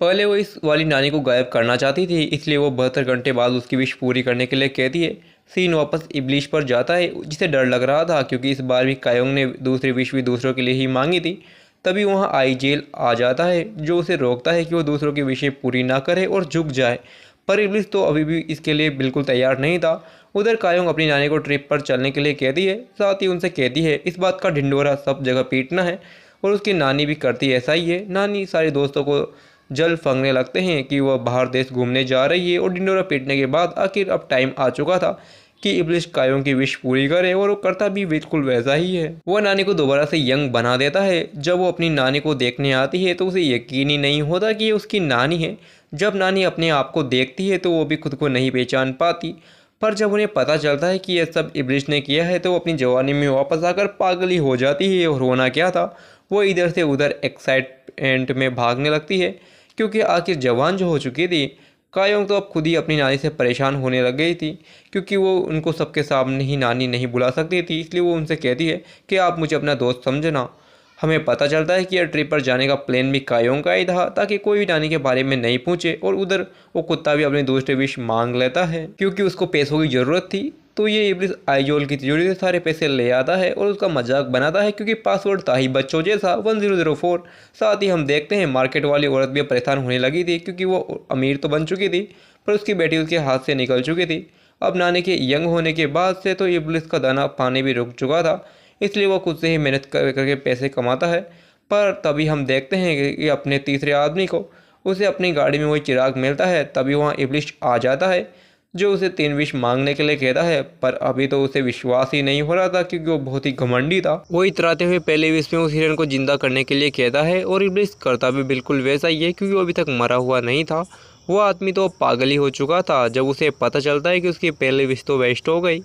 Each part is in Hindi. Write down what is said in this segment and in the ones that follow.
पहले वो इस वाली नानी को गायब करना चाहती थी, इसलिए वो 72 घंटे बाद उसकी विश पूरी करने के लिए कहती है। सीन वापस इब्लिश पर जाता है, जिसे डर लग रहा था क्योंकि इस बार भी कायोंग ने दूसरी विश भी दूसरों के लिए ही मांगी थी। तभी वहाँ आईजेल आ जाता है, जो उसे रोकता है कि वो दूसरों की विशें पूरी ना करे और झुक जाए। पर इब्लिस तो अभी भी इसके लिए बिल्कुल तैयार नहीं था। उधर कायोंग अपनी नानी को ट्रिप पर चलने के लिए कहती है, साथ ही उनसे कहती है इस बात का ढिंढोरा सब जगह पीटना है। और उसकी नानी भी करती ऐसा ही है। नानी सारे दोस्तों को जल फंगने लगते हैं कि वह बाहर देश घूमने जा रही है, और ढिंडोरा पीटने के बाद आखिर अब टाइम आ चुका था कि इब्लिस कायों की विश पूरी करे, और वो करता भी बिल्कुल वैसा ही है। वह नानी को दोबारा से यंग बना देता है। जब वो अपनी नानी को देखने आती है तो उसे यकीन ही नहीं होता कि ये उसकी नानी है। जब नानी अपने आप को देखती है तो वो भी खुद को नहीं पहचान पाती। पर जब उन्हें पता चलता है कि यह सब इब्लिस ने किया है तो वो अपनी जवानी में वापस आकर पागल ही हो जाती है। और होना क्या था, वो इधर से उधर एक्साइटमेंट में भागने लगती है, क्योंकि आखिर जवान जो हो चुकी थी। कायोंग तो अब खुद ही अपनी नानी से परेशान होने लग गई थी, क्योंकि वो उनको सबके सामने ही नानी नहीं बुला सकती थी। इसलिए वो उनसे कहती है कि आप मुझे अपना दोस्त समझना। हमें पता चलता है कि यह ट्रिप पर जाने का प्लान भी कायोंग का ही था, ताकि कोई भी नानी के बारे में नहीं पूछे। और उधर वो कुत्ता भी अपनी दूसरी विश मांग लेता है, क्योंकि उसको पैसों की ज़रूरत थी। तो ये इब्लिस आइजोल की तिजोरी से सारे पैसे ले आता है और उसका मजाक बनाता है, क्योंकि पासवर्ड था ही बच्चों जैसा 1004। साथ ही हम देखते हैं मार्केट वाली औरत भी परेशान होने लगी थी, क्योंकि वो अमीर तो बन चुकी थी पर उसकी बेटी उसके हाथ से निकल चुकी थी। अब नानी के यंग होने के बाद से तो इब्लिस का दाना पानी भी रुक चुका था, इसलिए वो खुद से ही मेहनत करके पैसे कमाता है। पर तभी हम देखते हैं कि अपने तीसरे आदमी को उसे अपनी गाड़ी में वही चिराग मिलता है। तभी वहाँ इब्लिस आ जाता है, जो उसे 3 विश मांगने के लिए कहता है। पर अभी तो उसे विश्वास ही नहीं हो रहा था, क्योंकि वो बहुत ही घमंडी था। वो इतराते हुए पहले विश में उस हिरन को जिंदा करने के लिए कहता है, और इब्लिस करता भी बिल्कुल वैसा ही है, क्योंकि वो अभी तक मरा हुआ नहीं था। वो आदमी तो पागल ही हो चुका था जब उसे पता चलता है कि उसकी पहली विश तो वेस्ट हो गई।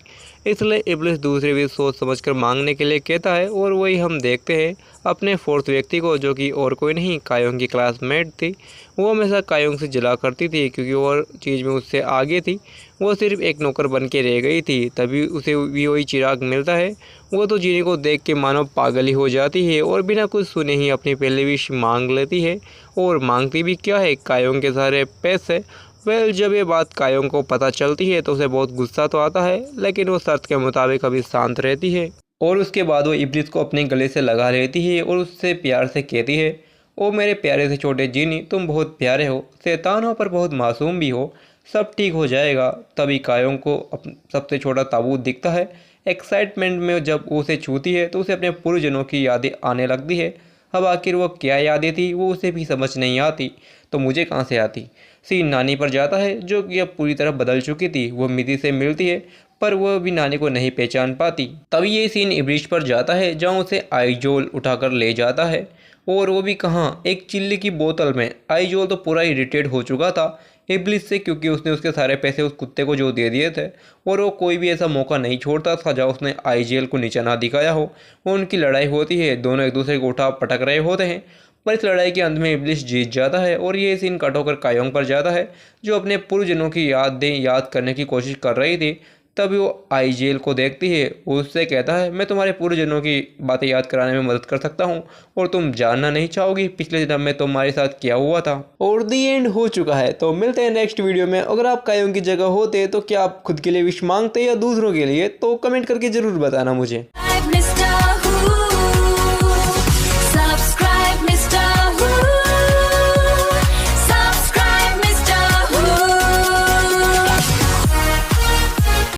इसलिए इब्लिस दूसरी विश सोच समझकर मांगने के लिए कहता है, और वही हम देखते हैं अपने फोर्थ व्यक्ति को, जो कि और कोई नहीं कायोंग की क्लासमेट थी। वो हमेशा कायोंग से जला करती थी, क्योंकि वो और चीज़ में उससे आगे थी। वो सिर्फ एक नौकर बन के रह गई थी। तभी उसे भी वही चिराग मिलता है। वो तो जीनी को देख के मानो पागल ही हो जाती है, और बिना कुछ सुने ही अपनी पहली विश मांग लेती है। और मांगती भी क्या है, कायोंग के सारे पैसे। जब ये बात कायोंग को पता चलती है तो उसे बहुत गुस्सा तो आता है, लेकिन वो शर्त के मुताबिक अभी शांत रहती है। और उसके बाद वो इब्लिस को अपने गले से लगा लेती है और उससे प्यार से कहती है, ओ मेरे प्यारे से छोटे जीनी, तुम बहुत प्यारे हो, शैतान हो पर बहुत मासूम भी हो, सब ठीक हो जाएगा। तभी कायोंग को सबसे छोटा ताबूत दिखता है। एक्साइटमेंट में जब वो उसे छूती है तो उसे अपने पूर्वजनों की यादें आने लगती है। अब आखिर वो क्या यादें थी वो उसे भी समझ नहीं आती, तो मुझे कहाँ से आती। सीन नानी पर जाता है, जो कि अब पूरी तरह बदल चुकी थी। वो मिति से मिलती है, पर वह भी नानी को नहीं पहचान पाती। तभी ये सीन इब्रिश पर जाता है, जहाँ उसे आइजोल उठाकर ले जाता है। और वो भी कहाँ, एक चिल्ली की बोतल में। आइजोल तो पूरा इरिटेट हो चुका था इब्लिस से, क्योंकि उसने उसके सारे पैसे उस कुत्ते को जो दे दिए थे। और वो कोई भी ऐसा मौका नहीं छोड़ता था जहाँ उसने आइजेल को नीचा ना दिखाया हो। वो उनकी लड़ाई होती है, दोनों एक दूसरे को उठा पटक रहे होते हैं। पर इस लड़ाई के अंत में इब्लिस जीत जाता है, और ये सीन कट होकर कायोंग पर जाता है, जो अपने पूर्वजनों की याद करने की कोशिश कर रही थी। तभी वो आइजेल को देखती है, उससे कहता है, मैं तुम्हारे पूर्वजनों की बातें याद कराने में मदद कर सकता हूँ, और तुम जानना नहीं चाहोगी पिछले जन्म में तुम्हारे साथ क्या हुआ था। और दी एंड हो चुका है। तो मिलते हैं नेक्स्ट वीडियो में। अगर आप कायोंग की जगह होते तो क्या आप खुद के लिए विश मांगते या दूसरों के लिए, तो कमेंट करके ज़रूर बताना मुझे।